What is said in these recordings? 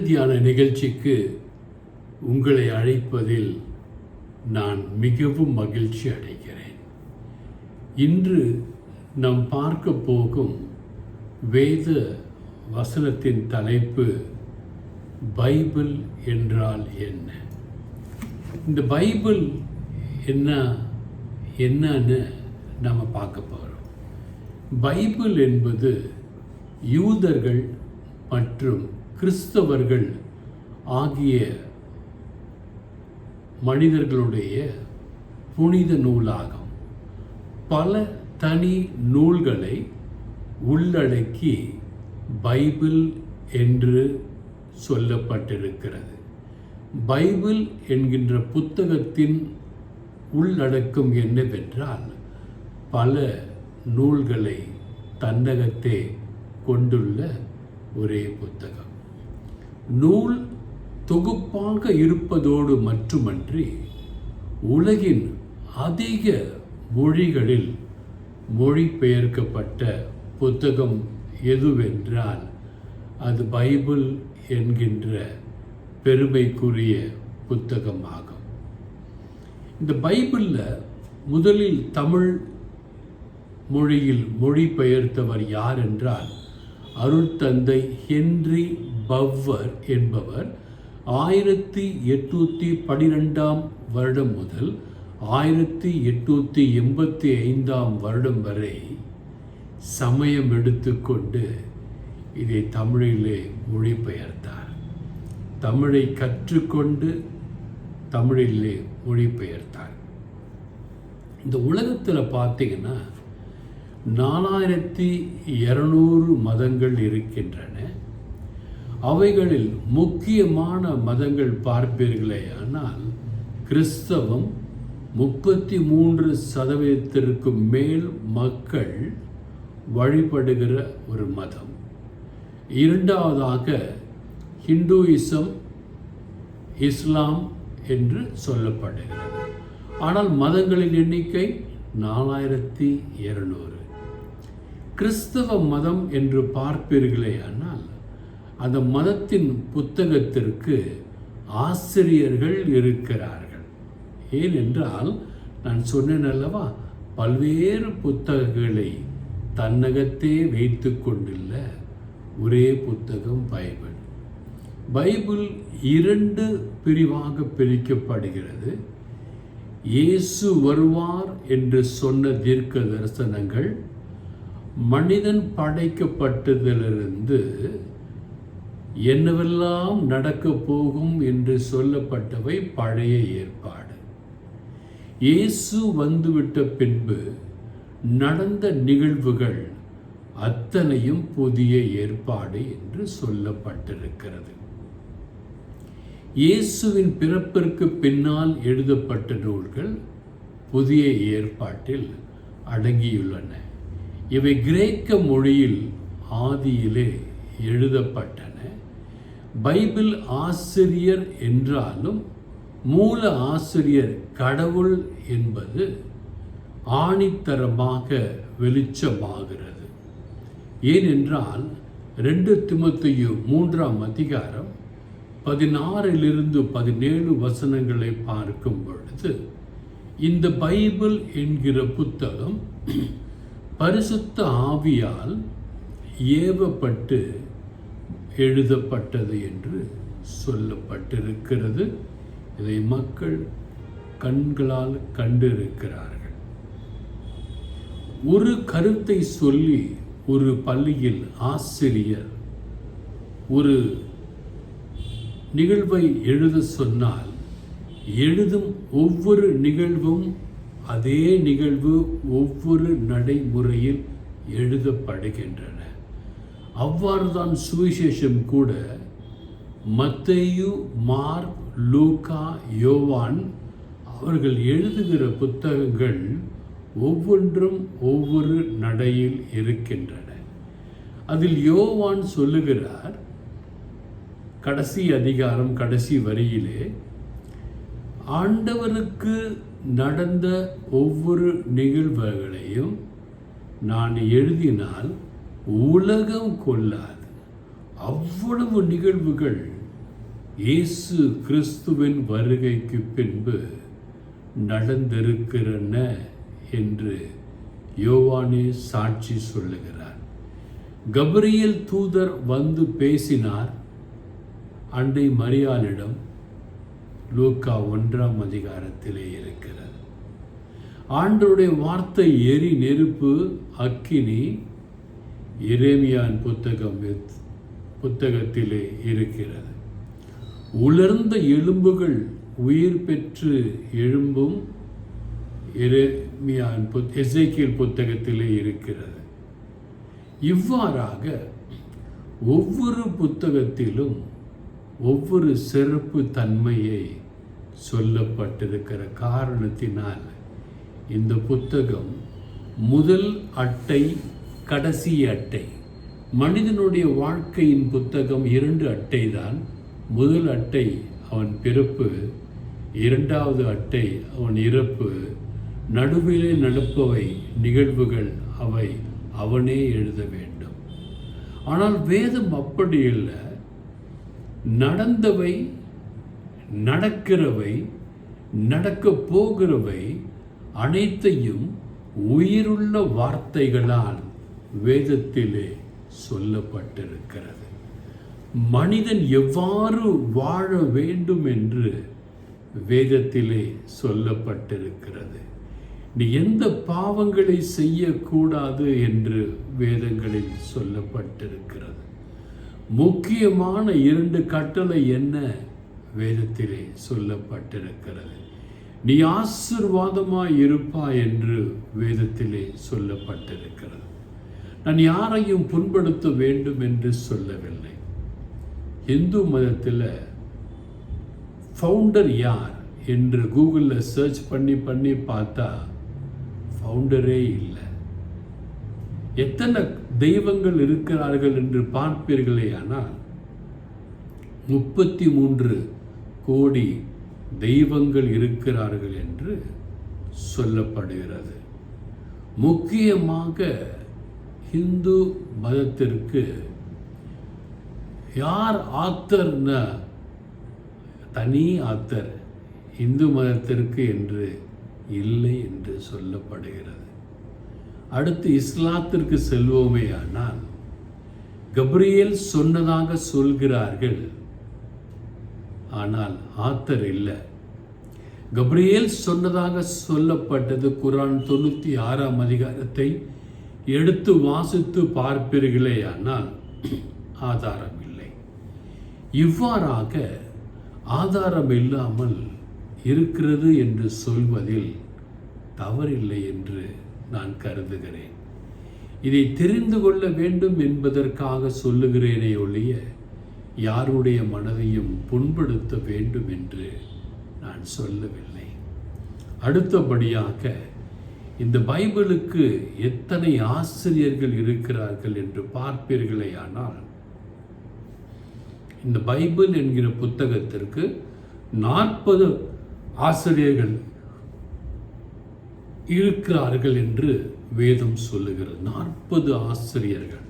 தியான நிகழ்ச்சிக்கு உங்களை அழைப்பதில் நான் மிகவும் மகிழ்ச்சி அடைகிறேன். இன்று நாம் பார்க்க போகும் வேத வசனத்தின் தலைப்பு பைபிள் என்றால் என்ன. இந்த பைபிள் என்னன்னு நாம் பார்க்க போகிறோம். பைபிள் என்பது யூதர்கள் மற்றும் கிறிஸ்தவர்கள் ஆகிய மனிதர்களுடைய புனித நூலாகும். பல தனி நூல்களை உள்ளடக்கி பைபிள் என்று சொல்லப்பட்டிருக்கிறது. பைபிள் என்கின்ற புத்தகத்தின் உள்ளடக்கம் என்னவென்றால் பல நூல்களை தன்னகத்தே கொண்டுள்ள ஒரே புத்தகம். நூல் தொகுப்பாக இருப்பதோடு மட்டுமன்றி உலகின் அதிக மொழிகளில் மொழிபெயர்க்கப்பட்ட புத்தகம் எதுவென்றால் அது பைபிள் என்கின்ற பெருமைக்குரிய புத்தகமாகும். இந்த பைபிளில் முதலில் தமிழ் மொழியில் மொழிபெயர்த்தவர் யார் என்றால் அருட்தந்தை ஹென்றி பவ்வர் என்பவர் 1812 வருடம் முதல் 1885 வருடம் வரை சமயம் எடுத்துக்கொண்டு இதை தமிழிலே மொழிபெயர்த்தார். தமிழை கற்றுக்கொண்டு தமிழிலே மொழிபெயர்த்தார். இந்த உலகத்தில் பார்த்தீங்கன்னா 4200 மதங்கள் இருக்கின்றன. அவைகளில் முக்கியமான மதங்கள் பார்ப்பீர்களே ஆனால் கிறிஸ்தவம் 33% மேல் மக்கள் வழிபடுகிற ஒரு மதம். இரண்டாவதாக ஹிந்துயிசம், இஸ்லாம் என்று சொல்லப்படுகிறது. ஆனால் மதங்களின் எண்ணிக்கை 4200. கிறிஸ்தவ மதம் என்று பார்ப்பீர்களே ஆனால் அந்த மதத்தின் புத்தகத்திற்கு ஆசிரியர்கள் இருக்கிறார்கள். ஏனென்றால் நான் சொன்னேன் அல்லவா, பல்வேறு புத்தகங்களை தன்னகத்தே வைத்து கொண்டுள்ள ஒரே புத்தகம் பைபிள். பைபிள் 2 பிரிவாக பிரிக்கப்படுகிறது. இயேசு வருவார் என்று சொன்ன தீர்க்க தரிசனங்கள், மனிதன் படைக்கப்பட்டதிலிருந்து என்னவெல்லாம் நடக்கப் போகும் என்று சொல்லப்பட்டவை பழைய ஏற்பாடு. இயேசு வந்துவிட்ட பின்பு நடந்த நிகழ்வுகள் அத்தனையும் புதிய ஏற்பாடு என்று சொல்லப்பட்டிருக்கிறது. இயேசுவின் பிறப்பிற்கு பின்னால் எழுதப்பட்ட நூல்கள் புதிய ஏற்பாட்டில் அடங்கியுள்ளன. இவை கிரேக்க மொழியில் ஆதியிலே எழுதப்பட்டன. பைபிள் ஆசிரியர் என்றாலும் மூல ஆசிரியர் கடவுள் என்பது ஆணித்தரமாக வெளிச்சமாகிறது. ஏனென்றால் 2 தீமோத்தேயு 3:16-17 வசனங்களை பார்க்கும் பொழுது இந்த பைபிள் என்கிற புத்தகம் பரிசுத்த ஆவியால் ஏவப்பட்டு எழுதப்பட்டது என்று சொல்லப்பட்டிருக்கிறது. இதை மக்கள் கண்களால் கண்டிருக்கிறார்கள். ஒரு கருத்தை சொல்லி ஒரு பள்ளியில் ஆசிரியர் ஒரு நிகழ்வை எழுத சொன்னால் எழுதும் ஒவ்வொரு நிகழ்வும் அதே நிகழ்வு ஒவ்வொரு நடைமுறையில் எழுதப்படுகின்றன. அவ்வாறுதான் சுவிசேஷம் கூட மத்தேயு, மார்க், லூக்கா, யோவான் அவர்கள் எழுதுகிற புத்தகங்கள் ஒவ்வொன்றும் ஒவ்வொரு நடையில் இருக்கின்றன. அதில் யோவான் சொல்லுகிறார், கடைசி அதிகாரம் கடைசி வரியிலே, ஆண்டவருக்கு நடந்த ஒவ்வொரு நிகழ்வுகளையும் நான் எழுதினால் உலகம் கொள்ளாது. அவ்வளவு நிகழ்வுகள் இயேசு கிறிஸ்துவின் வருகைக்கு பின்பு நடந்திருக்கிறன என்று யோவானே சாட்சி சொல்லுகிறார். கபிரியேல் தூதர் வந்து பேசினார் அன்னை மரியாளிடம். லூக்கா 1ஆம் அதிகாரத்திலே இருக்கிறது. ஆண்டவருடைய வார்த்தை எரி நெருப்பு அக்கினி எரேமியாவின் புத்தகத்திலே இருக்கிறது. உலர்ந்த எலும்புகள் உயிர் பெற்று எழும்பும் எசேக்கியேல் புத்தகத்திலே இருக்கிறது. இவ்வாறாக ஒவ்வொரு புத்தகத்திலும் ஒவ்வொரு சிறப்பு தன்மையை சொல்லப்பட்டிருக்கிற காரணத்தினால் இந்த புத்தகம் முதல் அட்டை கடைசி அட்டை. மனிதனுடைய வாழ்க்கையின் புத்தகம் 2 அட்டை தான். முதல் அட்டை அவன் பிறப்பு, 2வது அட்டை அவன் இறப்பு, நடுவிலே நடப்பவை நிகழ்வுகள், அவை அவனே எழுத வேண்டும். ஆனால் வேதம் அப்படி இல்லை. நடந்தவை, நடக்கிறவை, நடக்கப் போகிறவை அனைத்தையும் உயிருள்ள வார்த்தைகளால் வேதத்திலே சொல்லப்பட்டிருக்கிறது. மனிதன் எவ்வாறு வாழ வேண்டும் என்று வேதத்திலே சொல்லப்பட்டிருக்கிறது. நீ எந்த பாவங்களை செய்யக்கூடாது என்று வேதங்களில் சொல்லப்பட்டிருக்கிறது. முக்கியமான 2 கட்டளை என்ன வேதத்திலே சொல்லப்பட்டிருக்கிறது. நீ ஆசீர்வாதமாய் இருப்பாய் என்று வேதத்திலே சொல்லப்பட்டிருக்கிறது. நான் யாரையும் புண்படுத்த வேண்டும் என்று சொல்லவில்லை. இந்து மதத்தில் ஃபவுண்டர் யார் என்று கூகுளில் சர்ச் பண்ணி பார்த்தா ஃபவுண்டரே இல்லை. எத்தனை தெய்வங்கள் இருக்கிறார்கள் என்று பார்ப்பீர்களே, ஆனால் 33 கோடி தெய்வங்கள் இருக்கிறார்கள் என்று சொல்லப்படுகிறது. முக்கியமாக இந்து மதத்திற்கு யார் ஆத்தர்னா தனி ஆத்தர் இந்து மதத்திற்கு என்று இல்லை என்று சொல்லப்படுகிறது. அடுத்து இஸ்லாத்திற்கு செல்வோமே, ஆனால் கபிரியேல் சொன்னதாக சொல்கிறார்கள், ஆனால் ஆத்தர் இல்லை. கபிரியேல் சொன்னதாக சொல்லப்பட்டது குர்ஆன் 96ஆம் அதிகாரத்தை எடுத்து வாசித்து பார்ப்பீர்களே, ஆனால் ஆதாரம் இல்லை. இவ்வாறாக ஆதாரம் இல்லாமல் இருக்கிறது என்று சொல்வதில் தவறில்லை என்று நான் கருதுகிறேன். இதை தெரிந்து கொள்ள வேண்டும் என்பதற்காக சொல்லுகிறேனே ஒழிய யாருடைய மனதையும் புண்படுத்த வேண்டும் என்று நான் சொல்லவில்லை. அடுத்தபடியாக இந்த பைபிளுக்கு எத்தனை ஆசிரியர்கள் இருக்கிறார்கள் என்று பார்ப்பீர்களே, ஆனால் இந்த பைபிள் என்கிற புத்தகத்திற்கு 40 ஆசிரியர்கள் இருக்கிறார்கள் என்று வேதம் சொல்லுகிறது. 40 ஆசிரியர்கள்.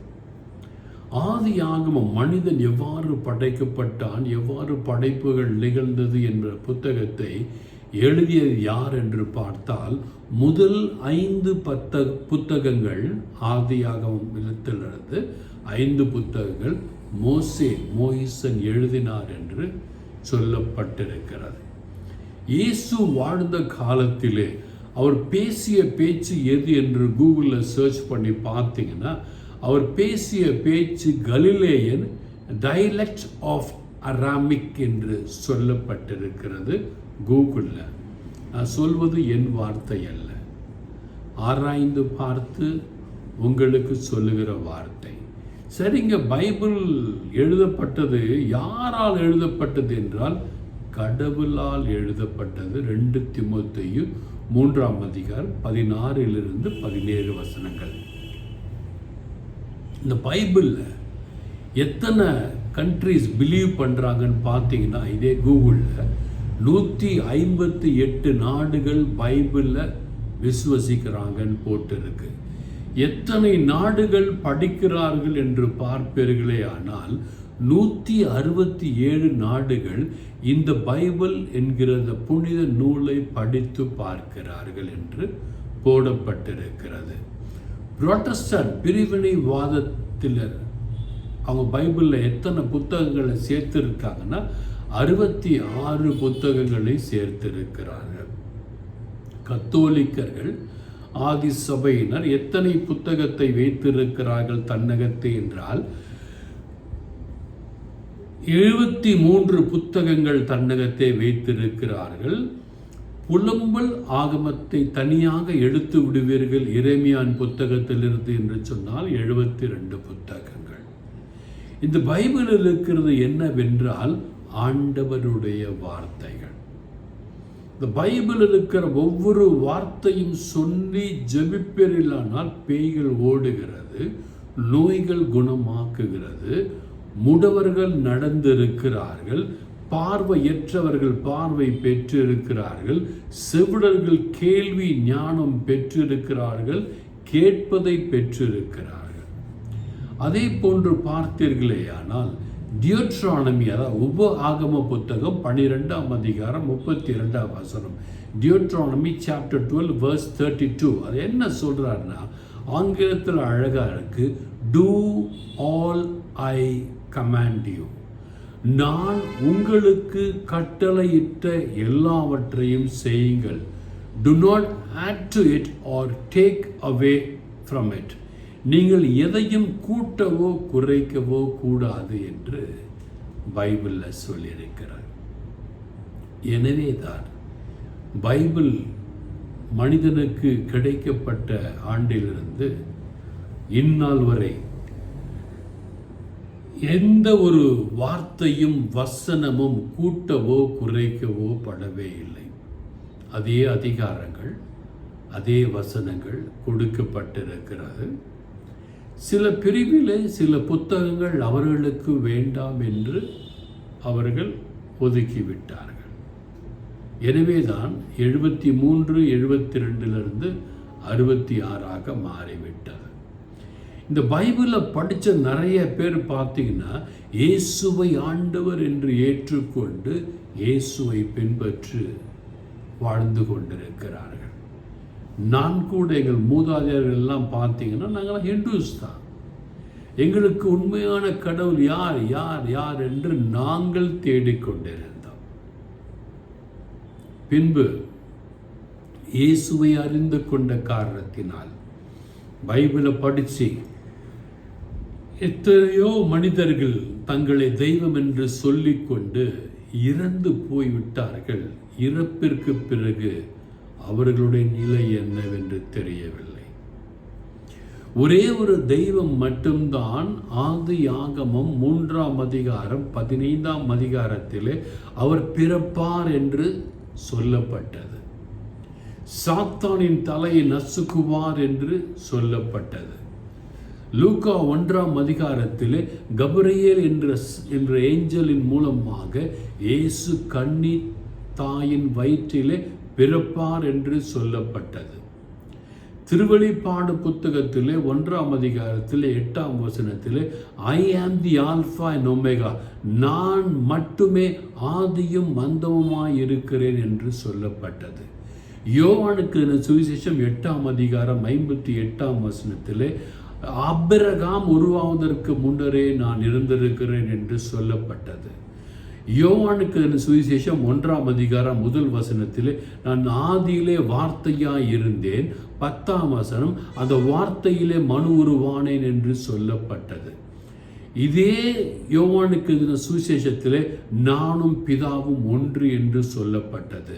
ஆதியாகமம் மனிதன் எவ்வாறு படைக்கப்பட்டான், எவ்வாறு படைப்புகள் நிகழ்ந்தது என்ற புத்தகத்தை எழுதியது யார் என்று பார்த்தால் முதல் 5 புத்தகங்கள் ஆதியாகமத்திலிருந்து 5 புத்தகங்கள் மோயிசன் எழுதினார் என்று சொல்லப்பட்டிருக்கிறது. இயேசு வாழ்ந்த காலத்திலே அவர் பேசிய பேச்சு எது என்று கூகுளில் சர்ச் பண்ணி பார்த்தீங்கன்னா அவர் பேசிய பேச்சு கலிலேயன் டைலக்ட் ஆஃப் அராமிக் என்று சொல்லப்பட்டிருக்கிறது கூகுளில். நான் சொல்வது என் வார்த்தை அல்ல, ஆராய்ந்து பார்த்து உங்களுக்கு சொல்லுகிற வார்த்தை. சரிங்க, பைபிள் எழுதப்பட்டது யாரால் எழுதப்பட்டது என்றால் கடவுளால் எழுதப்பட்டது. 2 தீமோத்தேயு 3ஆம் அதிகாரம் 16 - 17 வசனங்கள். இந்த பைபிளில் எத்தனை கண்ட்ரிஸ் பிலீவ் பண்ணுறாங்கன்னு பார்த்தீங்கன்னா இதே கூகுளில் 158 நாடுகள் பைபிளில் விசுவசிக்கிறாங்கன்னு போட்டிருக்கு. எத்தனை நாடுகள் படிக்கிறார்கள் என்று பார்ப்பீர்களே, ஆனால் 167 நாடுகள் இந்த பைபிள் என்கிற புனித நூலை படித்து பார்க்கிறார்கள் என்று போடப்பட்டிருக்கிறது. புராட்டஸ்டன்ட் பிரிவினைவாதத்தில் அவங்க பைபிளில் எத்தனை புத்தகங்களை சேர்த்திருக்காங்கன்னா 66 புத்தகங்களை சேர்த்திருக்கிறார்கள். கத்தோலிக்கர்கள் ஆதி சபையினர் எத்தனை புத்தகத்தை வைத்திருக்கிறார்கள் தன்னகத்தை என்றால் 73 புத்தகங்கள் தன்னகத்தை வைத்திருக்கிறார்கள். புலம்பல் ஆகமத்தை தனியாக எடுத்து விடுவீர்கள் எரேமியாவின் புத்தகத்திலிருந்து என்று சொன்னால் 72 புத்தகங்கள். இந்த பைபிளில் இருக்கிறது என்னவென்றால் ஆண்டவருடைய வார்த்தைகள். இந்த பைபிளில் இருக்கிற ஒவ்வொரு வார்த்தையும் சொல்லி ஜெபிப்பீர்களானால் பேய்கள் ஓடுகிறது, நோய்கள் குணமாக்குகிறது, முடவர்கள் நடந்திருக்கிறார்கள், பார்வையற்றவர்கள் பார்வை பெற்றிருக்கிறார்கள், செவிடர்கள் கேள்வி ஞானம் பெற்றிருக்கிறார்கள், கேட்பதை பெற்றிருக்கிறார்கள். அதே போன்று பார்த்தீர்களேயானால் டியூட்ரானமி, அதாவது உப ஆகம புத்தகம் 12ஆம் அதிகாரம் 32ஆம் வசனம், டியூட்ரானமி சாப்டர் 12 verse 32, அது என்ன சொல்றாருன்னா ஆங்கிலத்தில் அழகா இருக்கு, do all I command you, நான் உங்களுக்கு கட்டளையிட்ட எல்லாவற்றையும் செய்யுங்கள், do not add to it or take away from it, நீங்கள் எதையும் கூட்டவோ குறைக்கவோ கூடாது என்று பைபிளில் சொல்லியிருக்கிறார். எனவே தான் பைபிள் மனிதனுக்கு கிடைக்கப்பட்ட ஆண்டிலிருந்து இந்நாள் வரை எந்த ஒரு வார்த்தையும் வசனமும் கூட்டவோ குறைக்கவோ படவே இல்லை. அதே அதிகாரங்கள், அதே வசனங்கள் கொடுக்கப்பட்டிருக்கிறது. சில பிரிவிலே சில புத்தகங்கள் அவர்களுக்கு வேண்டாம் என்று அவர்கள் ஒதுக்கிவிட்டார்கள். எனவேதான் 73 72 66 மாறிவிட்டது. இந்த பைபிளை படித்த நிறைய பேர் பார்த்தீங்கன்னா இயேசுவை ஆண்டவர் என்று ஏற்றுக்கொண்டு இயேசுவை பின்பற்றி வாழ்ந்து கொண்டிருக்கிறார்கள். நான் கூட எங்கள் மூதாதையர்கள் எல்லாம் பார்த்தீங்கன்னா நாங்கள் ஹிந்துஸ் தான். எங்களுக்கு உண்மையான கடவுள் யார் யார் யார் என்று நாங்கள் தேடிக்கொண்டிருந்தோம். பின்பு இயேசுவை அறிந்து கொண்ட காரணத்தினால் பைபிளை படித்து எத்தனையோ மனிதர்கள் தங்களை தெய்வம் என்று சொல்லிக்கொண்டு இறந்து போய்விட்டார்கள். இறப்பிற்கு பிறகு அவர்களுடைய நிலை என்னவென்று தெரியவில்லை. ஒரே ஒரு தெய்வம் மட்டும்தான் ஆதி ஆகமம் 3ஆம் அதிகாரம் 15ஆம் அதிகாரத்திலே அவர் பிறப்பார் என்று சொல்லப்பட்டது. சாத்தானின் தலையை நசுக்குவார் என்று சொல்லப்பட்டது. லூக்கா 1ஆம் அதிகாரத்திலே கபிரியேல் என்ற ஏஞ்சலின் மூலமாக இயேசு கன்னி தாயின் வயிற்றிலே பிறப்பார் என்று சொல்லப்பட்டது. திருவெளிப்பாடு புத்தகத்திலே 1ஆம் அதிகாரத்திலே 8ஆம் வசனத்திலே ஐ ஆம் தி ஆல்ஃபா அண்ட் ஒமேகா, நான் மட்டுமே ஆதியும் அந்தமுமாய் இருக்கிறேன் என்று சொல்லப்பட்டது. யோவானுக்கு சுவிசேஷம் 8ஆம் அதிகாரம் 58ஆம் வசனத்திலே ஆபிரகாம் உருவாவதற்கு முன்னரே நான் இருந்திருக்கிறேன் என்று சொல்லப்பட்டது. யோவானுக்கு சுவிசேஷம் 1ஆம் அதிகாரம் 1 வசனத்திலே நான் ஆதியிலே வார்த்தையாய் இருந்தேன், 10ஆம் வசனம் அந்த வார்த்தையிலே மனு உருவானேன் என்று சொல்லப்பட்டது. இதே யோவானுக்கு சுவிசேஷத்திலே நானும் பிதாவும் ஒன்று என்று சொல்லப்பட்டது.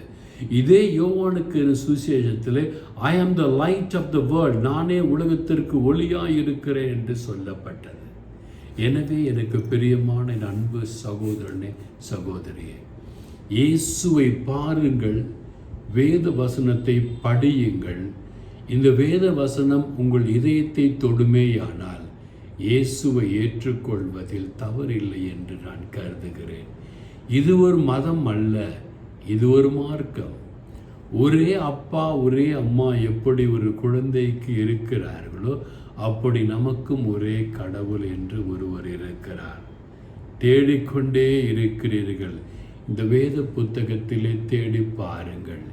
இதே யோவானுக்கு சுவிசேஷத்திலே I am the light of the world, நானே உலகத்திற்கு ஒளியாய் இருக்கிறேன் என்று சொல்லப்பட்டது. எனவே எனக்கு பிரியமான என் அன்பு சகோதரனே சகோதரியே, இயேசுவை பாருங்கள், வேத வசனத்தை படியுங்கள். இந்த வேத வசனம் உங்கள் இதயத்தை தொடுமேயானால் இயேசுவை ஏற்றுக்கொள்வதில் தவறில்லை என்று நான் கருதுகிறேன். இது ஒரு மதம் அல்ல, இது ஒரு மார்க்கம். ஒரே அப்பா ஒரே அம்மா எப்படி ஒரு குழந்தைக்கு இருக்கிறார்களோ அப்படி நமக்கும் ஒரே கடவுள் என்று ஒருவர் இருக்கிறார். தேடிக்கொண்டே இருக்கிறீர்கள். இந்த வேத புத்தகத்திலே தேடி பாருங்கள்.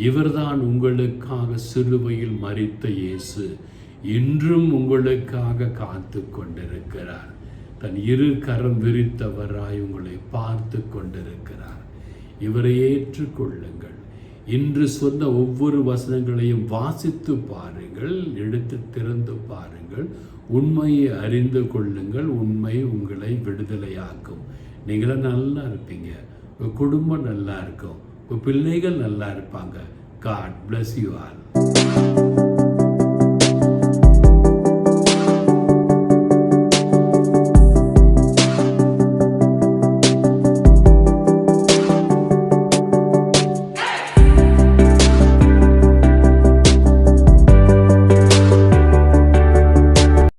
இவர்தான் உங்களுக்காக சிலுவையில் மரித்த இயேசு. இன்றும் உங்களுக்காக காத்து கொண்டிருக்கிறார். தன் இரு கரம் விரித்தவராய் உங்களை பார்த்து கொண்டிருக்கிறார். இவரை ஏற்றுக்கொள்ளுங்கள். இன்று சொன்ன ஒவ்வொரு வசனங்களையும் வாசித்து பாருங்கள், எடுத்து திறந்து பாருங்கள், உண்மையை அறிந்து கொள்ளுங்கள். உண்மை உங்களை விடுதலையாக்கும். நீங்களும் நல்லா இருப்பீங்க, உங்கள் குடும்பம் நல்லா இருக்கும், உங்கள் பிள்ளைகள் நல்லா இருப்பாங்க. God bless you all.